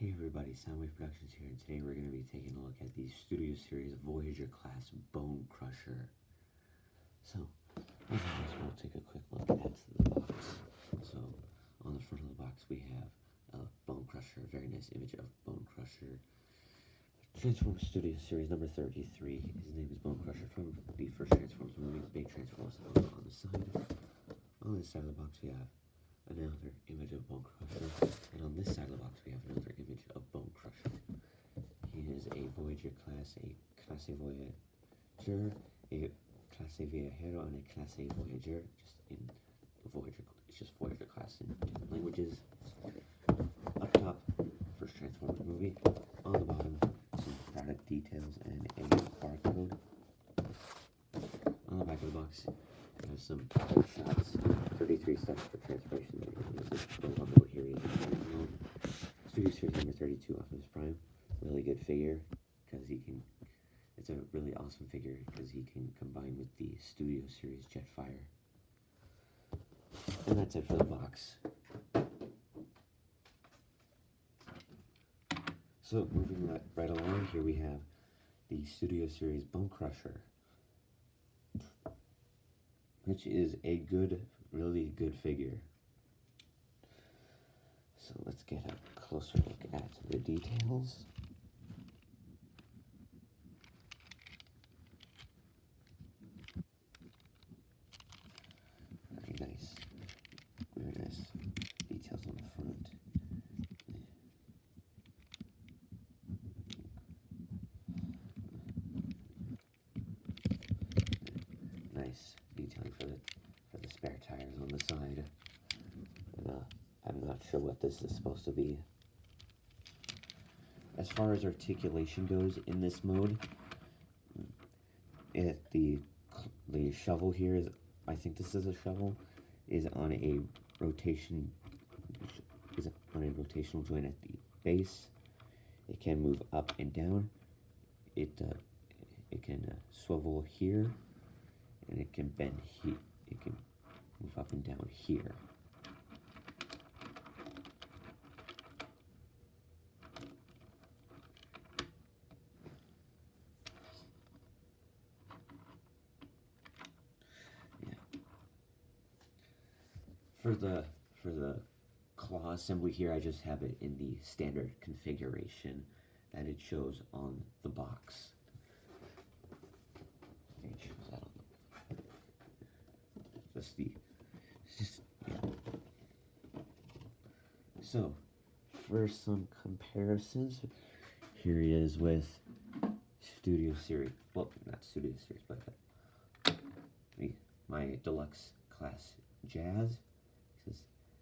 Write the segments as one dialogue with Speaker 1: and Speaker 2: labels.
Speaker 1: Hey everybody, Soundwave Productions here, and today we're going to be taking a look at the Studio Series Voyager class Bone Crusher. So, as always, we'll take a quick look at the box. So, on the front of the box we have a Bone Crusher, a very nice image of Bone Crusher. Transformers Studio Series number 33. His name is Bone Crusher from the first Transformers movie, the big Transformers on the side. On this side of the box we have another image of Bone Crusher, and on this side of the box we have another image of Bone Crusher. He is a Voyager class, a Clase Voyager, a Clase Viajero, and a Clase Voyager. Just in Voyager, it's just Voyager class in different languages. Up top, first Transformers movie. On the bottom, some product details and a barcode. On the back of the box, we have some shots. 33 steps for transformation. This is the one mode here. Studio Series number 32, Optimus Prime. Really good figure because he can. It's a really awesome figure because he can combine with the Studio Series Jetfire. And that's it for the box. So moving right along, here we have the Studio Series Bone Crusher, which is a really good figure. So let's get a closer look at the details. Very nice details on the front. Nice detailing for the spare tires on the side. And, I'm not sure what this is supposed to be. As far as articulation goes in this mode, the shovel here is, I think this is a shovel, is on a rotational joint at the base. It can move up and down. It can swivel here, and it can bend here. It can move up and down here. For the claw assembly here, I just have it in the standard configuration that it shows on the box. It shows that on the So, for some comparisons, here he is with Studio Series. Well, not Studio Series, but my deluxe class Jazz.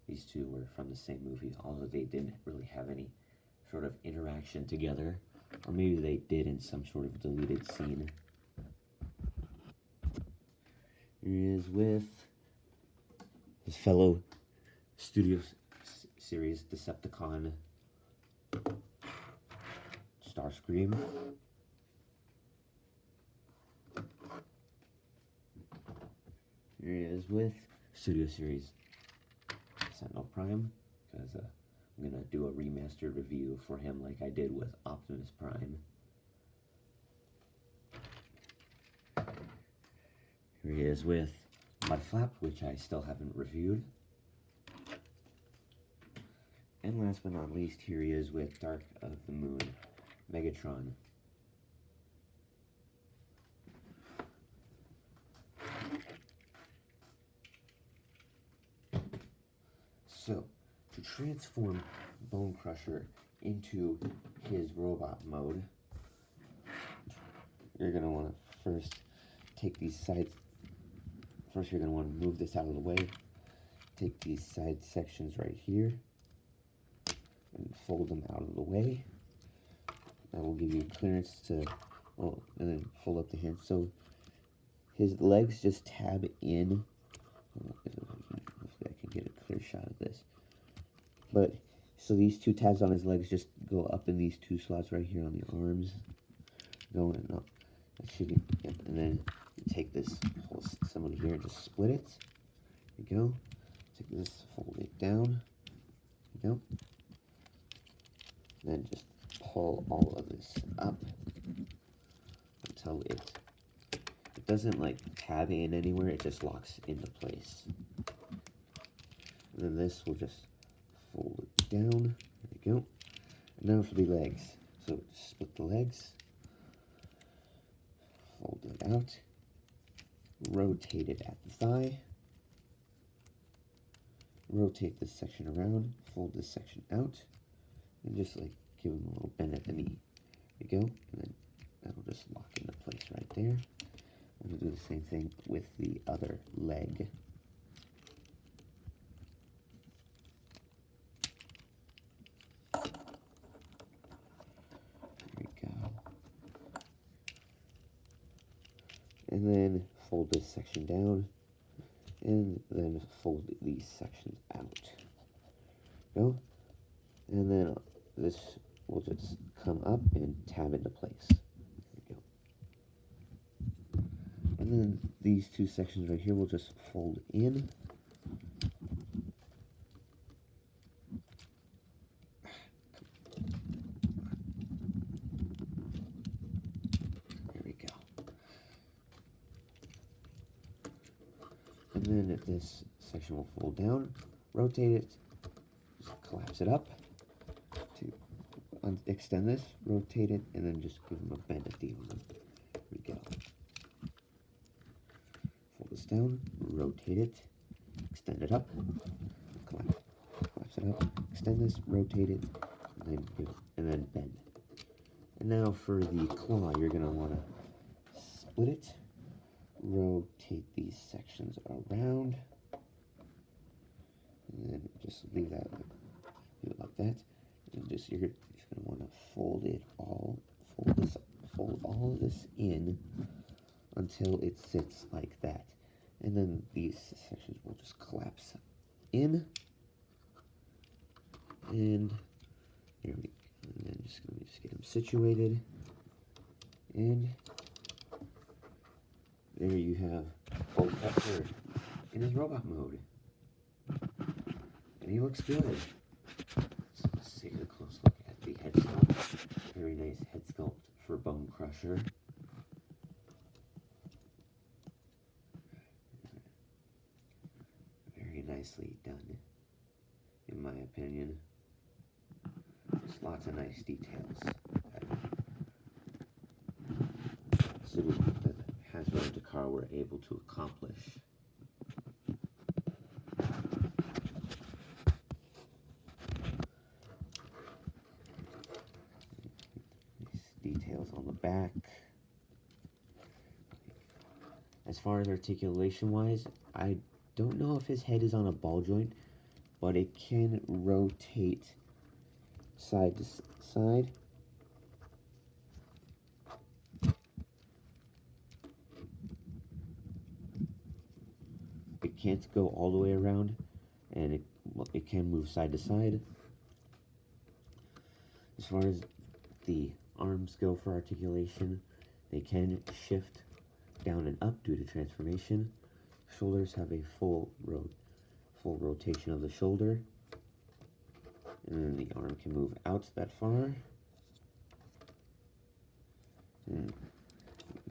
Speaker 1: These two were from the same movie, although they didn't really have any sort of interaction together, or maybe they did in some sort of deleted scene. Here he is with his fellow Studio Series Decepticon Starscream. Here he is with Studio Series Sentinel Prime, because I'm going to do a remastered review for him like I did with Optimus Prime. Here he is with Mudflap, which I still haven't reviewed. And last but not least, here he is with Dark of the Moon, Megatron. So, to transform Bone Crusher into his robot mode, you're going to want to first take these sides. First, you're going to want to move this out of the way. Take these side sections right here and fold them out of the way. That will give you clearance to, and then fold up the hand. So his legs just tab in. Hopefully I can get a clear shot of this. But, so these two tabs on his legs just go up in these two slots right here on the arms. Going up. That should be, yep. And then you take this whole assembly here and just split it. There you go. Take this, fold it down. There you go. Then all of this up until it doesn't like tab in anywhere, it just locks into place. And then this will just fold it down. There we go. And now for the legs. So split the legs, fold it out, rotate it at the thigh, rotate this section around, fold this section out, and just like give them a little bend at the knee. There you go. And then that'll just lock into place right there. I'm going to do the same thing with the other leg. There we go. And then fold this section down, and then fold these sections out. Go. And then this will just come up and tab into place. There we go. And then these two sections right here will just fold in. There we go. And then this section will fold down, rotate it, just collapse it up to extend this, rotate it, and then just give them a bend at the arm. There we go. Fold this down, rotate it, extend it up, collapse it up, extend this, rotate it, and then bend. And now for the claw, you're going to want to split it, rotate these sections around, and then just leave it like that. And you're just going to want to fold all of this in until it sits like that. And then these sections will just collapse in. And here we go. And then just get them situated. And there you have bonecrusher in his robot mode. And he looks good. So let's take a close look at the head sculpt. Very nice head sculpt for bonecrusher. Very nicely done, in my opinion. Just lots of nice details that Hasbro and Takara were able to accomplish. Details on the back. As far as articulation wise, I don't know if his head is on a ball joint, but it can rotate side to side. It can't go all the way around, and it can move side to side. As far as the arms go for articulation, they can shift down and up due to transformation. Shoulders have a full rotation of the shoulder, and then the arm can move out that far, and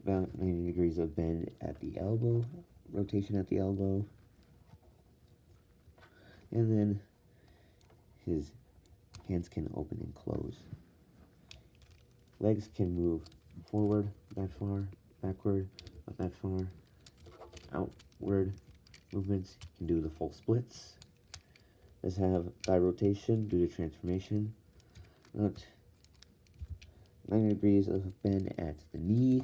Speaker 1: about 90 degrees of bend at the elbow, rotation at the elbow, and then his hands can open and close. Legs can move forward that far, backward not that far, outward movements, can do the full splits. Does have thigh rotation due to transformation. About 90 degrees of bend at the knee,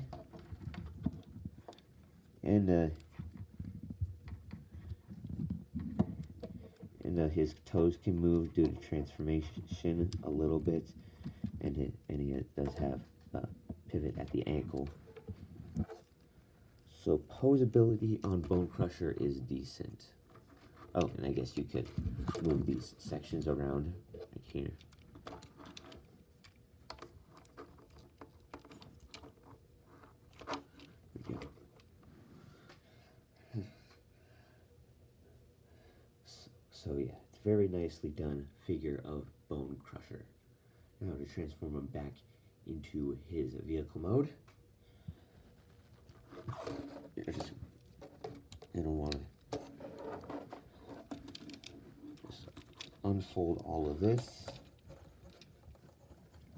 Speaker 1: and his toes can move due to transformation a little bit, and he does have a pivot at the ankle. So posability on bonecrusher is decent. Oh, and I guess you could move these sections around like here. There we go. So yeah, it's very nicely done figure of bonecrusher. Now to transform him back into his vehicle mode. And I want to just unfold all of this.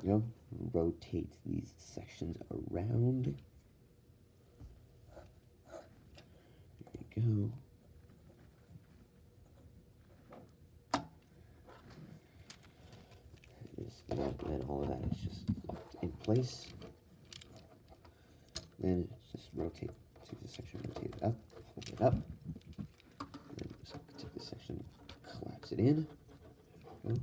Speaker 1: There you go. Rotate these sections around. There you go. And all of that is just locked in place. Then just rotate, take this section, rotate it up, fold it up. Then just take this section, collapse it in. And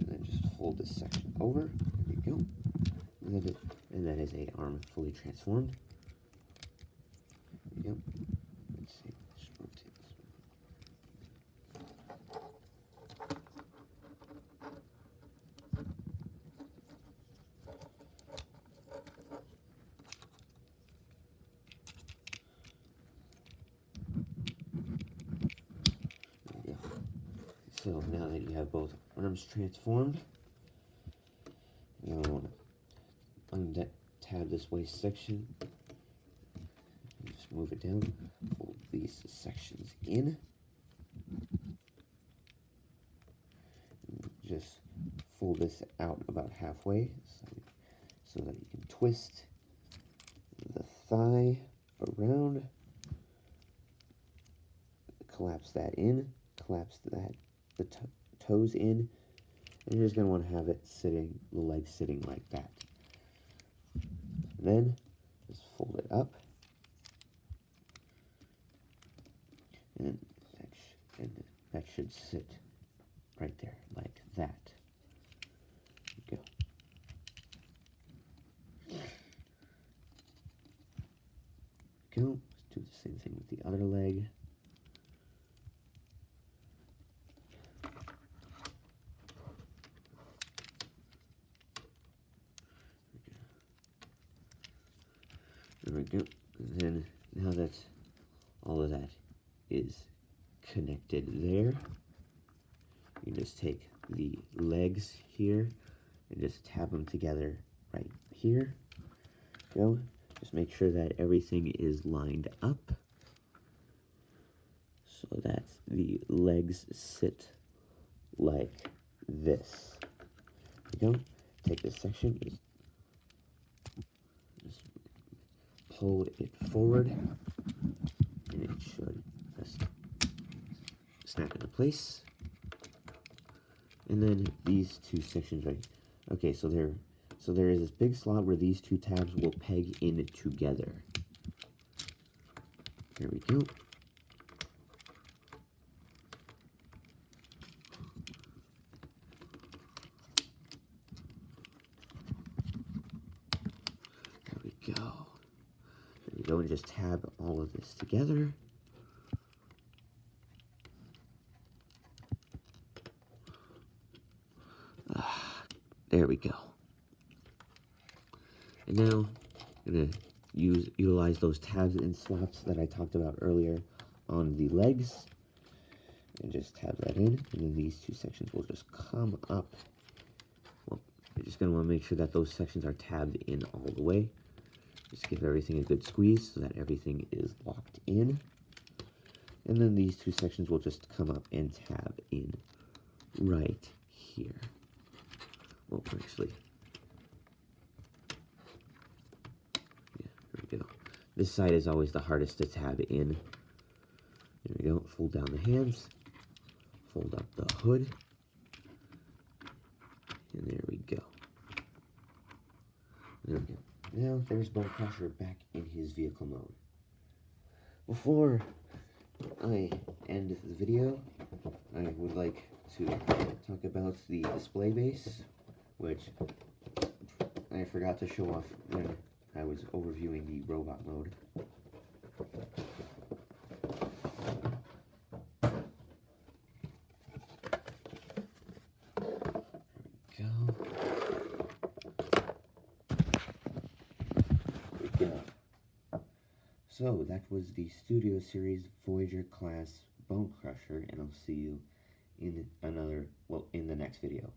Speaker 1: then just fold this section over. There we go. And that is a arm fully transformed. There we go. Let's see. Just rotate this one. There we go. So now that you have both arms transformed, now I want to untab this waist section. Just move it down. Fold these sections in. And just fold this out about halfway so that you can twist the thigh around. Collapse that in. Collapse the toes in. And you're just going to want to have it sitting, the legs sitting like that. Then, just fold it up. And that should sit right there, like that. There you go. Let's do the same thing with the other leg. There we go. And then, now that all of that is connected there, you just take the legs here and just tap them together right here. Go. Just make sure that everything is lined up so that the legs sit like this. There you go. Take this section, just pull it forward, and it should just snap into place. And then these two sections right. Okay, so there is this big slot where these two tabs will peg in together. There we go. There we go. There we go, and just tab all of this together. There we go. And now I'm going to utilize those tabs and slots that I talked about earlier on the legs. And just tab that in. And then these two sections will just come up. Well, you're just going to want to make sure that those sections are tabbed in all the way. Just give everything a good squeeze so that everything is locked in. And then these two sections will just come up and tab in right here. Well, actually, yeah, there we go. This side is always the hardest to tab in. There we go. Fold down the hands. Fold up the hood. And there we go. There we go. Now, there's bonecrusher back in his vehicle mode. Before I end the video, I would like to talk about the display base, which I forgot to show off when I was overviewing the robot mode. There we go. So that was the Studio Series Voyager class bonecrusher, and I'll see you in the next video.